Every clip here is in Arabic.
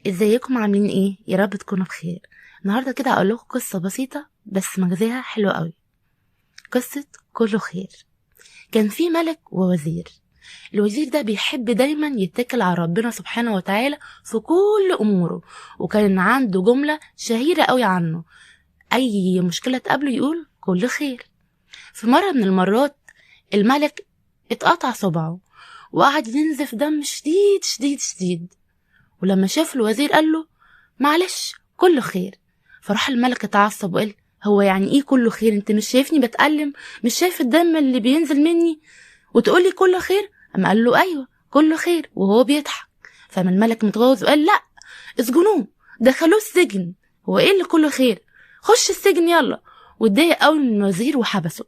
ازيكم عاملين ايه؟ يا رب تكونوا بخير. النهارده كده هقول لكم قصه بسيطه بس مغزاها حلو قوي. قصه كله خير. كان في ملك ووزير. الوزير ده بيحب دايما يتكل على ربنا سبحانه وتعالى في كل اموره، وكان عنده جمله شهيره قوي عنه: اي مشكله تقابله يقول كل خير. في مره من المرات الملك اتقطع صبعه وقعد ينزف دم شديد شديد شديد، ولما شاف الوزير قال له معلش كله خير. فراح الملك اتعصب وقال: هو يعني ايه كله خير؟ انت مش شايفني بتألم؟ مش شايف الدم اللي بينزل مني وتقولي كله خير؟ اما قال له ايوه كله خير وهو بيضحك. فمن الملك متغاظ وقال: لا، اسجنوه، دخلوه السجن. هو ايه اللي كله خير؟ خش السجن يلا. واتضايق قوي من الوزير وحبسه.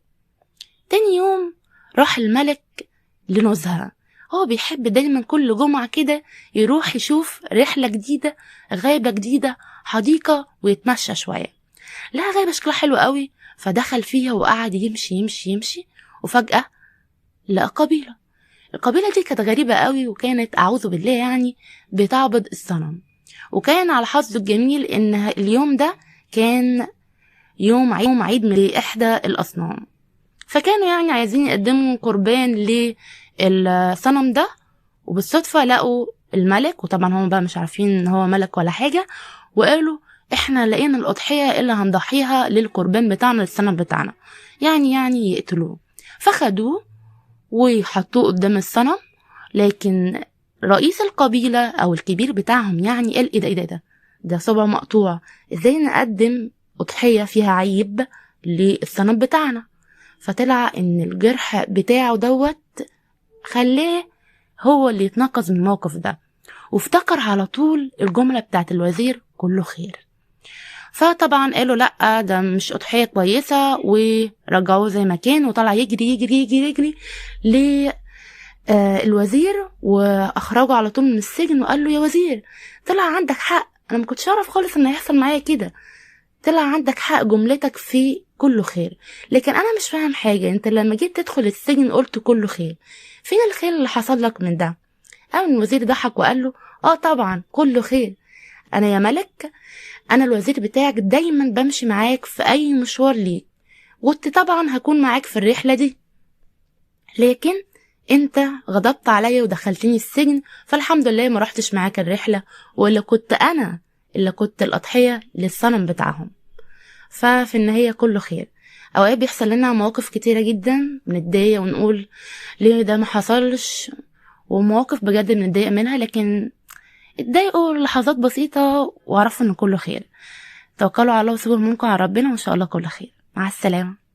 تاني يوم راح الملك لنزهة. هو بيحب دايما كل جمعة كده يروح يشوف رحلة جديدة، غابة جديدة، حديقة، ويتمشى شوية. لقى غابة شكلها حلو قوي، فدخل فيها وقعد يمشي يمشي يمشي، وفجأة لقى قبيلة. القبيلة دي كانت غريبة قوي، وكانت أعوذ بالله يعني بتعبد الصنم. وكان على حظه الجميل إن اليوم ده كان يوم عيد من إحدى الأصنام، فكانوا يعني عايزين يقدموا قربان للصنم ده. وبالصدفة لقوا الملك، وطبعا هم بقى مش عارفين ان هو ملك ولا حاجة، وقالوا احنا لقينا الأضحية اللي هنضحيها للقربان بتاعنا للصنم بتاعنا، يعني يقتلوه. فخدوه وحطوه قدام الصنم. لكن رئيس القبيلة او الكبير بتاعهم يعني قال: ايه ده صبع مقطوع، ازاي نقدم أضحية فيها عيب للصنم بتاعنا؟ فطلع ان الجرح بتاعه خلاه هو اللي يتنقذ من الموقف ده، وافتكر على طول الجملة بتاعت الوزير كله خير. فطبعا قالوا لأ، ده مش أضحية كويسة، ورجعوه زي ما كان، وطلع يجري يجري يجري يجري الوزير واخرجه على طول من السجن، وقال له: يا وزير، طلع عندك حق، انا ما كنتش اعرف خالص ان هيحصل معايا كده، طلع عندك حق، جملتك في كله خير. لكن انا مش فاهم حاجة، انت لما جيت تدخل السجن قلت كله خير، فين الخير اللي حصل لك من ده؟ قام الوزير ضحك وقال له: طبعا كله خير، انا يا ملك، انا الوزير بتاعك، دايما بمشي معاك في اي مشوار ليك، وكنت طبعا هكون معاك في الرحلة دي، لكن انت غضبت عليا ودخلتني السجن، فالحمد لله ما رحتش معاك الرحلة، ولا كنت انا اللي كنت الأضحية للصنم بتاعهم. ففي النهاية كله خير. اوقات بيحصل لنا مواقف كتيرة جدا بنتضايق ونقول ليه ده ما حصلش، ومواقف بجد بنتضايق منها، لكن اتضايقوا لحظات بسيطة واعرفوا ان كله خير. توكلوا على الله وسيبوا المنكر على ربنا، وان شاء الله كله خير. مع السلامة.